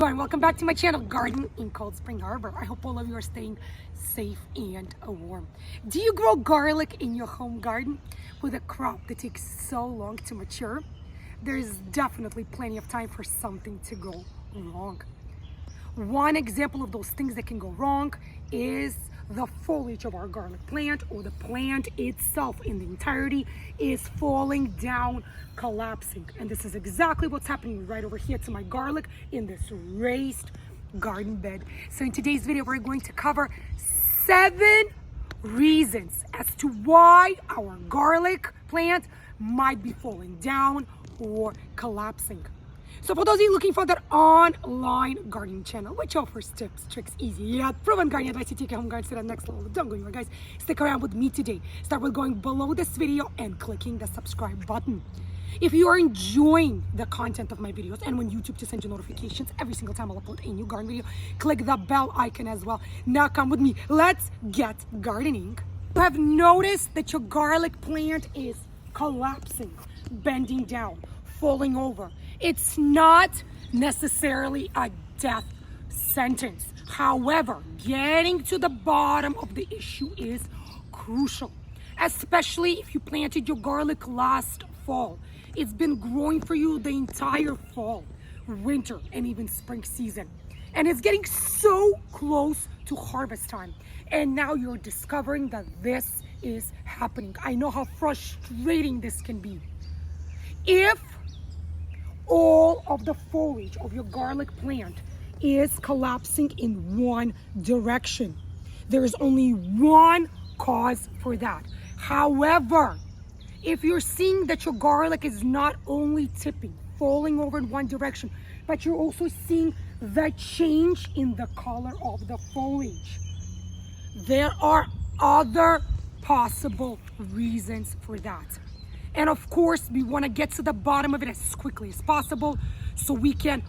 Welcome back to my channel, Garden in Cold Spring Harbor. I hope all of you are staying safe and warm. Do you grow garlic in your home garden with a crop that takes so long to mature? There's definitely plenty of time for something to go wrong. One example of those things that can go wrong is the foliage of our garlic plant, or the plant itself in the entirety is falling down, collapsing. And this is exactly what's happening right over here to my garlic in this raised garden bed. So in today's video, we're going to cover 7 reasons as to why our garlic plant might be falling down or collapsing. So for those of you looking for that online gardening channel, which offers tips, tricks, easy, yet proven gardening advice to take your home garden to the next level, don't go anywhere, guys. Stick around with me today. Start with going below this video and clicking the subscribe button. If you are enjoying the content of my videos and want YouTube to send you notifications every single time I'll upload a new garden video, click the bell icon as well. Now come with me. Let's get gardening. You have noticed that your garlic plant is collapsing, bending down, falling over. It's not necessarily a death sentence. However, getting to the bottom of the issue is crucial, especially if you planted your garlic last fall. It's been growing for you the entire fall, winter, and even spring season. And it's getting so close to harvest time. And now you're discovering that this is happening. I know how frustrating this can be. If all of the foliage of your garlic plant is collapsing in one direction, there is only one cause for that. However, if you're seeing that your garlic is not only tipping, falling over in one direction, but you're also seeing the change in the color of the foliage, there are other possible reasons for that. And of course, we want to get to the bottom of it as quickly as possible so we can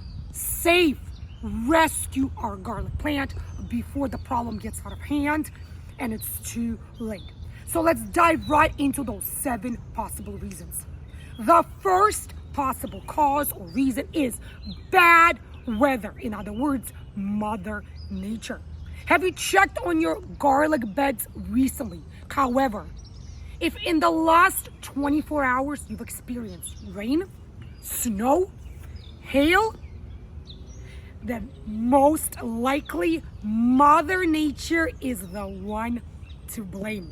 rescue our garlic plant before the problem gets out of hand and it's too late. So let's dive right into those 7 possible reasons. The first possible cause or reason is bad weather. In other words, Mother Nature. Have you checked on your garlic beds recently? However, if in the last 24 hours you've experienced rain, snow, hail, then most likely Mother Nature is the one to blame.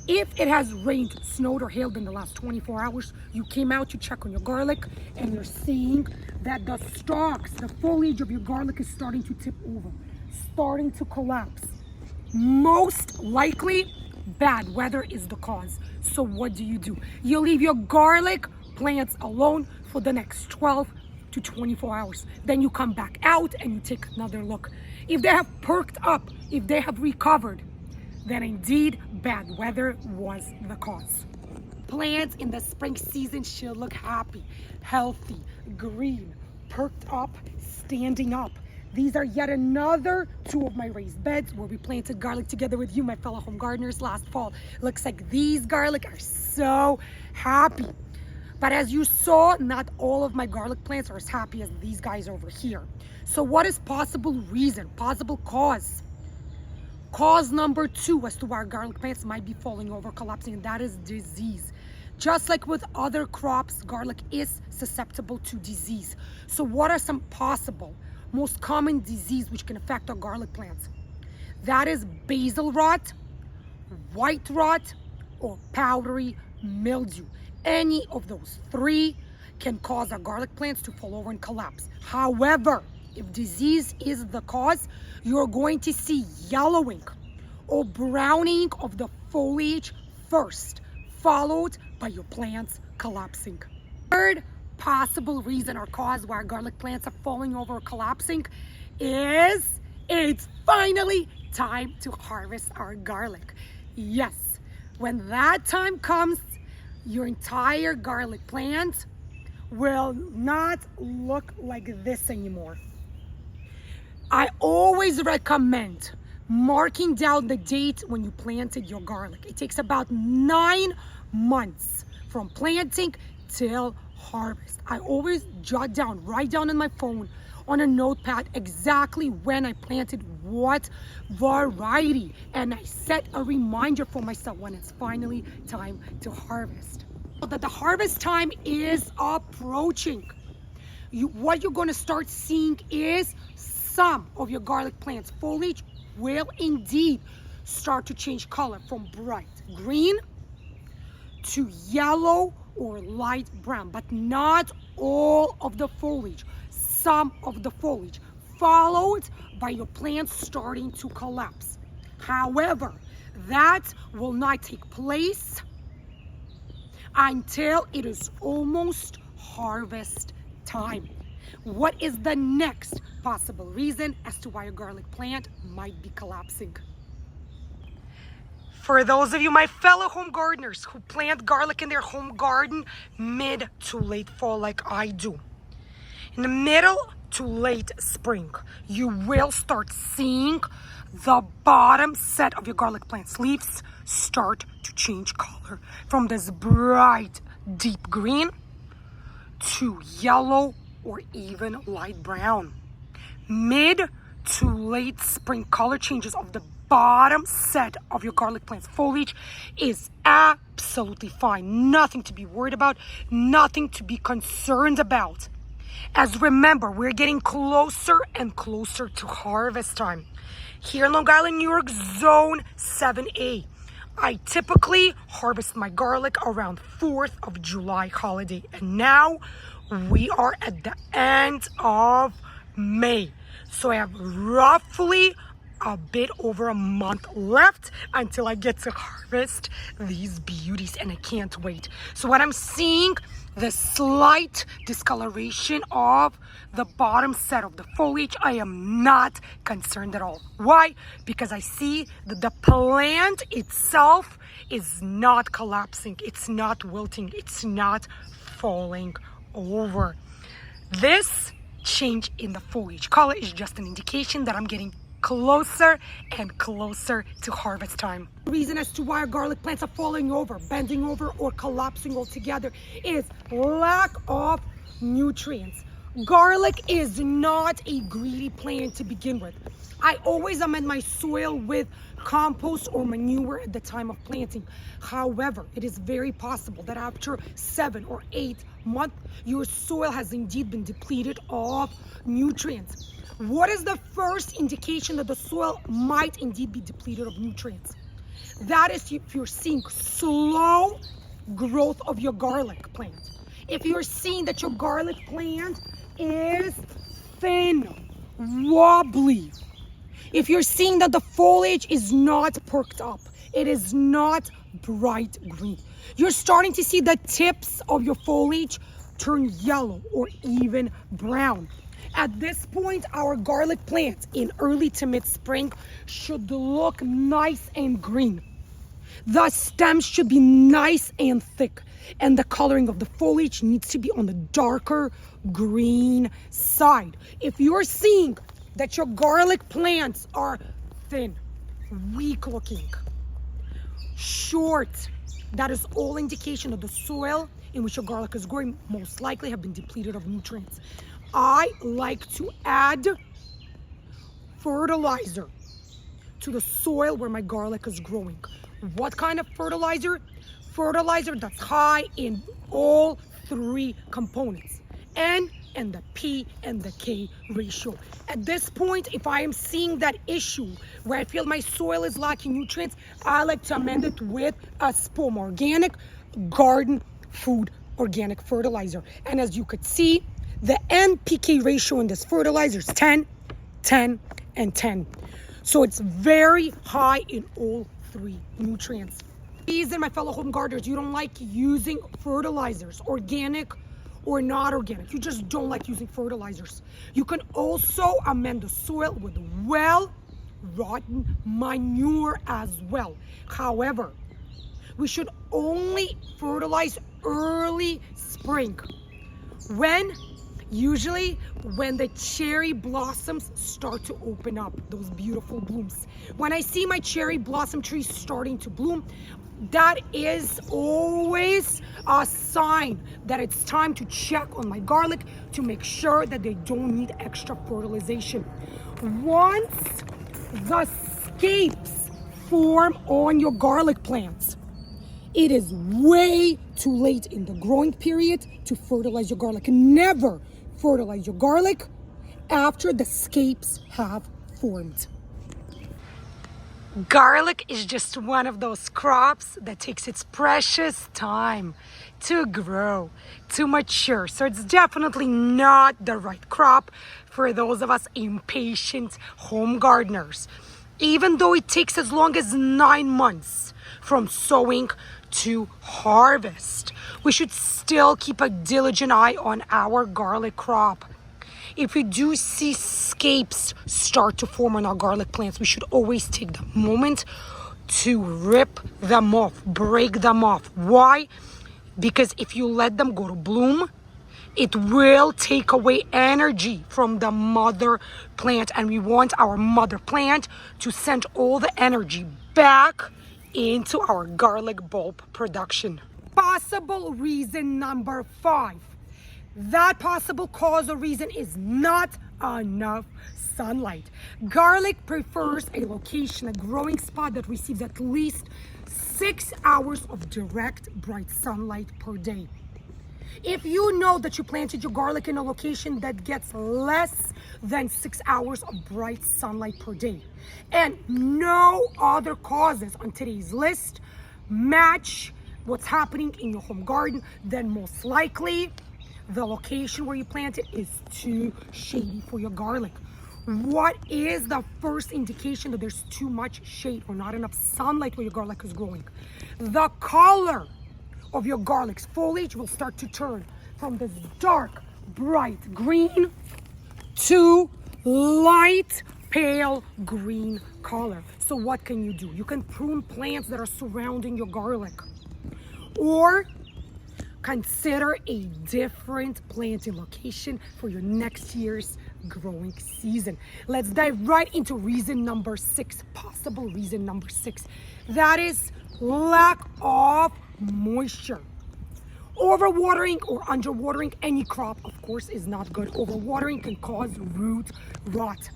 If it has rained, snowed, or hailed in the last 24 hours, you came out to check on your garlic and you're seeing that the stalks, the foliage of your garlic is starting to tip over, starting to collapse. Most likely, bad weather is the cause. So what do? You leave your garlic plants alone for the next 12 to 24 hours. Then you come back out and you take another look. If they have perked up, if they have recovered, then indeed bad weather was the cause. Plants in the spring season should look happy, healthy, green, perked up, standing up. These are yet another 2 of my raised beds where we planted garlic together with you, my fellow home gardeners, last fall. Looks like these garlic are so happy. But as you saw, not all of my garlic plants are as happy as these guys over here. So what is possible reason, possible cause? Cause number 2 as to why our garlic plants might be falling over, collapsing, and that is disease. Just like with other crops, garlic is susceptible to disease. So what are some possible most common disease which can affect our garlic plants? That is basil rot, white rot, or powdery mildew. Any of those 3 can cause our garlic plants to fall over and collapse. However, if disease is the cause, you're going to see yellowing or browning of the foliage first, followed by your plants collapsing. Third possible reason or cause why our garlic plants are falling over or collapsing is it's finally time to harvest our garlic. Yes, when that time comes, your entire garlic plant will not look like this anymore. I always recommend marking down the date when you planted your garlic. It takes about 9 months from planting till harvest. I always write down on my phone on a notepad exactly when I planted what variety, and I set a reminder for myself when it's finally time to harvest. So that the harvest time is approaching. What you're going to start seeing is some of your garlic plants foliage will indeed start to change color from bright green to yellow or light brown, but not all of the foliage. Some of the foliage, followed by your plants starting to collapse. However, that will not take place until it is almost harvest time. What is the next possible reason as to why a garlic plant might be collapsing? For those of you, my fellow home gardeners who plant garlic in their home garden mid to late fall like I do, in the middle to late spring, you will start seeing the bottom set of your garlic plant's leaves start to change color from this bright deep green to yellow or even light brown. Mid to late spring color changes of the bottom set of your garlic plant's foliage is absolutely fine. Nothing to be worried about, nothing to be concerned about. As remember, we're getting closer and closer to harvest time. Here in Long Island, New York, Zone 7A. I typically harvest my garlic around 4th of July holiday. And now we are at the end of May. So I have roughly a bit over a month left until I get to harvest these beauties, and I can't wait. So what I'm seeing, the slight discoloration of the bottom set of the foliage, I am not concerned at all. Why? Because I see that the plant itself is not collapsing, it's not wilting, it's not falling over. This change in the foliage color is just an indication that I'm getting closer and closer to harvest time. The reason as to why our garlic plants are falling over, bending over, or collapsing altogether is lack of nutrients. Garlic is not a greedy plant to begin with. I always amend my soil with compost or manure at the time of planting. However, it is very possible that after 7 or 8 months, your soil has indeed been depleted of nutrients. What is the first indication that the soil might indeed be depleted of nutrients? That is if you're seeing slow growth of your garlic plant. If you're seeing that your garlic plant is thin, wobbly, if you're seeing that the foliage is not perked up, it is not bright green, you're starting to see the tips of your foliage turn yellow or even brown. At this point, our garlic plants in early to mid-spring should look nice and green. The stems should be nice and thick, and the coloring of the foliage needs to be on the darker green side. If you're seeing that your garlic plants are thin, weak looking, short, that is all indication of the soil in which your garlic is growing most likely have been depleted of nutrients. I like to add fertilizer to the soil where my garlic is growing. What kind of fertilizer? Fertilizer that's high in all 3 components, N and the P and the K ratio. At this point, if I am seeing that issue where I feel my soil is lacking nutrients, I like to amend it with a SPOM organic garden food organic fertilizer. And as you could see, the NPK ratio in this fertilizer is 10, 10, and 10. So it's very high in all 3 nutrients. Please, and my fellow home gardeners, you don't like using fertilizers, organic or not organic. You just don't like using fertilizers. You can also amend the soil with well-rotten manure as well. However, we should only fertilize early spring when Usually when the cherry blossoms start to open up, those beautiful blooms. When I see my cherry blossom trees starting to bloom, that is always a sign that it's time to check on my garlic to make sure that they don't need extra fertilization. Once the scapes form on your garlic plants, it is way too late in the growing period to fertilize your garlic. Never fertilize your garlic after the scapes have formed. Garlic is just one of those crops that takes its precious time to grow, to mature. So it's definitely not the right crop for those of us impatient home gardeners. Even though it takes as long as 9 months from sowing to harvest, we should still keep a diligent eye on our garlic crop. If we do see scapes start to form on our garlic plants, we should always take the moment to rip them off, break them off. Why? Because if you let them go to bloom, it will take away energy from the mother plant, and we want our mother plant to send all the energy back into our garlic bulb production. Possible reason number 5. That possible cause or reason is not enough sunlight. Garlic prefers a location, a growing spot that receives at least 6 hours of direct bright sunlight per day. If you know that you planted your garlic in a location that gets less than 6 hours of bright sunlight per day, and no other causes on today's list match what's happening in your home garden, then most likely the location where you plant it is too shady for your garlic. What is the first indication that there's too much shade or not enough sunlight where your garlic is growing? The color of your garlic's foliage will start to turn from this dark, bright green to light, pale green color. So what can you do? You can prune plants that are surrounding your garlic, or consider a different planting location for your next year's growing season. Let's dive right into reason number 6, possible reason number 6. That is lack of moisture. Overwatering or underwatering any crop, of course, is not good. Overwatering can cause root rot.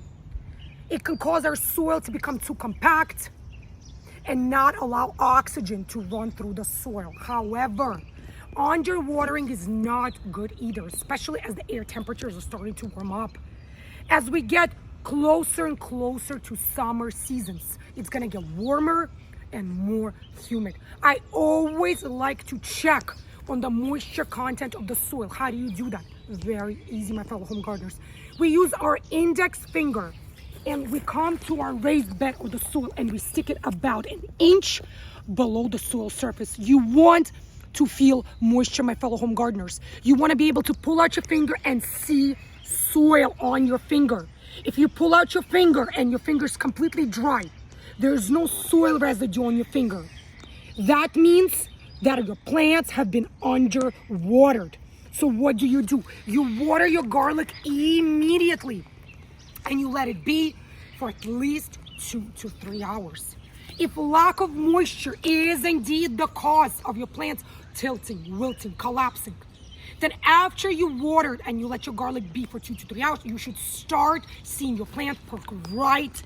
It can cause our soil to become too compact and not allow oxygen to run through the soil. However, underwatering is not good either, especially as the air temperatures are starting to warm up. As we get closer and closer to summer seasons, it's gonna get warmer and more humid. I always like to check on the moisture content of the soil. How do you do that? Very easy, my fellow home gardeners. We use our index finger and we come to our raised bed of the soil and we stick it about an inch below the soil surface. You want to feel moisture, my fellow home gardeners. You want to be able to pull out your finger and see soil on your finger. If you pull out your finger and your finger is completely dry, there's no soil residue on your finger, that means that your plants have been underwatered. So what do? You water your garlic immediately and you let it be for at least 2 to 3 hours. If lack of moisture is indeed the cause of your plants tilting, wilting, collapsing, then after you watered and you let your garlic be for 2 to 3 hours, you should start seeing your plant perk right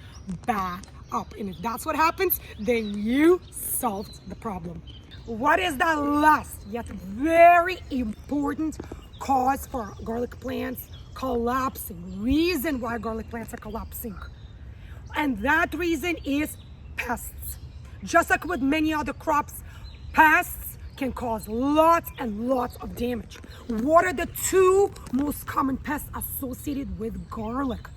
back up. And if that's what happens, then you solved the problem. What is the last yet very important cause for garlic plants collapsing? Reason why garlic plants are collapsing. And that reason is pests. Just like with many other crops, pests can cause lots and lots of damage. What are the 2 most common pests associated with garlic?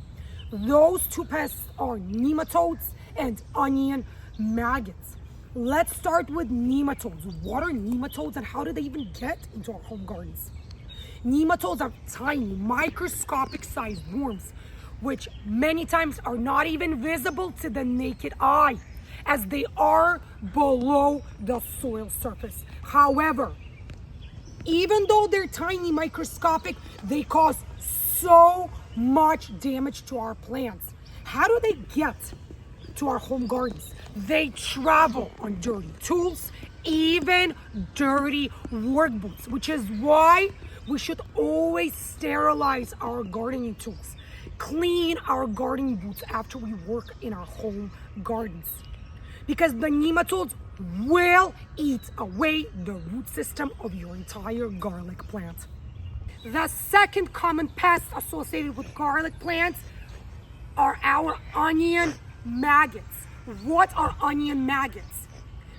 Those 2 pests are nematodes and onion maggots. Let's start with nematodes. What are nematodes and how do they even get into our home gardens? Nematodes are tiny, microscopic sized worms, which many times are not even visible to the naked eye, as they are below the soil surface. However, Even though they're tiny, microscopic, they cause so much damage to our plants. How do they get to our home gardens? They travel on dirty tools, even dirty work boots, which is why we should always sterilize our gardening tools. Clean our gardening boots after we work in our home gardens. Because the nematodes will eat away the root system of your entire garlic plant. The second common pest associated with garlic plants are our onion maggots. What are onion maggots?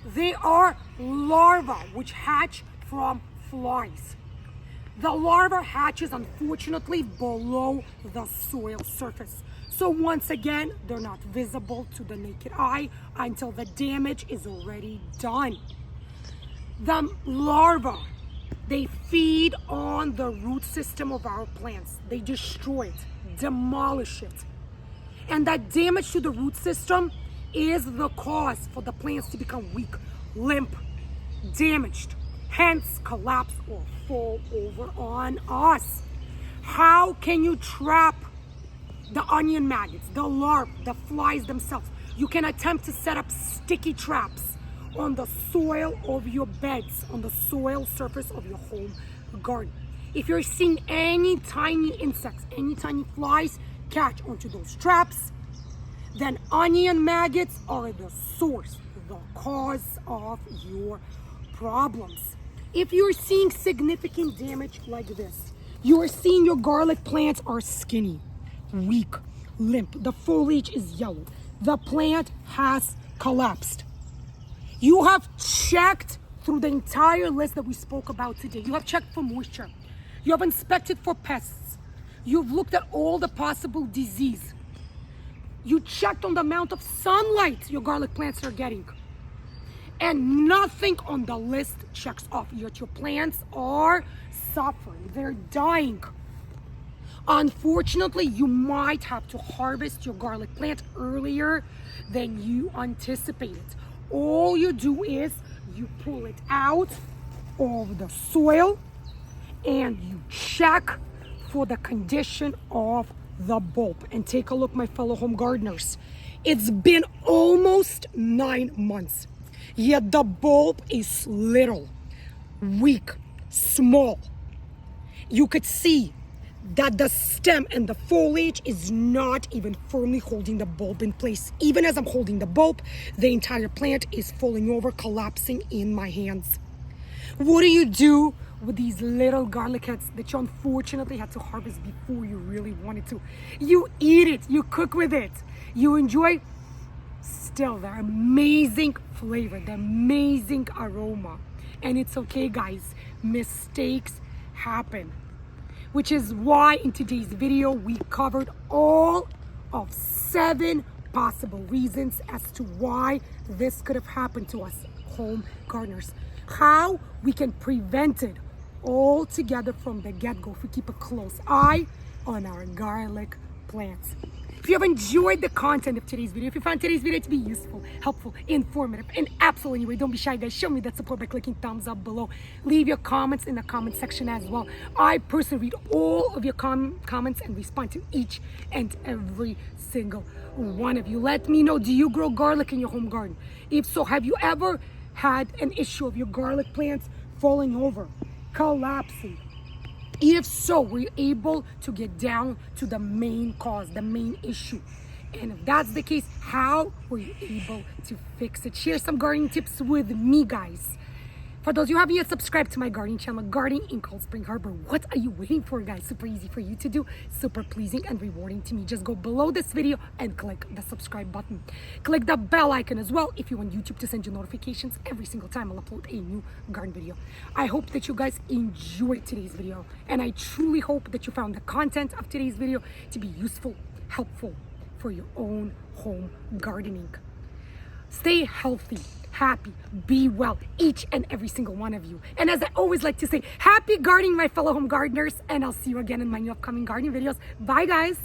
They are larvae which hatch from flies. The larva hatches, unfortunately, below the soil surface. So once again, they're not visible to the naked eye until the damage is already done. The larvae, they feed on the root system of our plants. They destroy it, demolish it. And that damage to the root system is the cause for the plants to become weak, limp, damaged, hence collapse or fall over on us. How can you trap the onion maggots, the larvae, the flies themselves? You can attempt to set up sticky traps on the soil of your beds, on the soil surface of your home garden. If you're seeing any tiny insects, any tiny flies catch onto those traps, then onion maggots are the source, the cause of your problems. If you're seeing significant damage like this, you're seeing your garlic plants are skinny, weak, limp, the foliage is yellow, the plant has collapsed. You have checked through the entire list that we spoke about today. You have checked for moisture. You have inspected for pests. You've looked at all the possible disease. You checked on the amount of sunlight your garlic plants are getting. And nothing on the list checks off, yet your plants are suffering. They're dying. Unfortunately, you might have to harvest your garlic plant earlier than you anticipated. All you do is you pull it out of the soil and you check for the condition of the bulb. And take a look, my fellow home gardeners. It's been almost 9 months, yet the bulb is little, weak, small. You could see that the stem and the foliage is not even firmly holding the bulb in place. Even as I'm holding the bulb, the entire plant is falling over, collapsing in my hands. What do you do with these little garlic heads that you unfortunately had to harvest before you really wanted to? You eat it, you cook with it, you enjoy still the amazing flavor, the amazing aroma. And it's okay, guys, mistakes happen. Which is why in today's video, we covered all of 7 possible reasons as to why this could have happened to us home gardeners. How we can prevent it all together from the get-go if we keep a close eye on our garlic plants. If you have enjoyed the content of today's video, if you found today's video to be useful, helpful, informative, and absolutely anyway, don't be shy, guys. Show me that support by clicking thumbs up below. Leave your comments in the comment section as well. I personally read all of your comments and respond to each and every single one of you. Let me know, do you grow garlic in your home garden? If so, have you ever had an issue of your garlic plants falling over, collapsing? If so, were you able to get down to the main cause, the main issue? And if that's the case, how were you able to fix it? Share some gardening tips with me, guys. For those who haven't yet subscribed to my gardening channel, Gardening in Cold Spring Harbor, what are you waiting for, guys? Super easy for you to do, super pleasing and rewarding to me. Just go below this video and click the subscribe button. Click the bell icon as well if you want YouTube to send you notifications every single time I'll upload a new garden video. I hope that you guys enjoyed today's video, and I truly hope that you found the content of today's video to be useful, helpful for your own home gardening. Stay healthy, happy, be well, each and every single one of you. And as I always like to say, happy gardening, my fellow home gardeners, and I'll see you again in my new upcoming gardening videos. Bye, guys.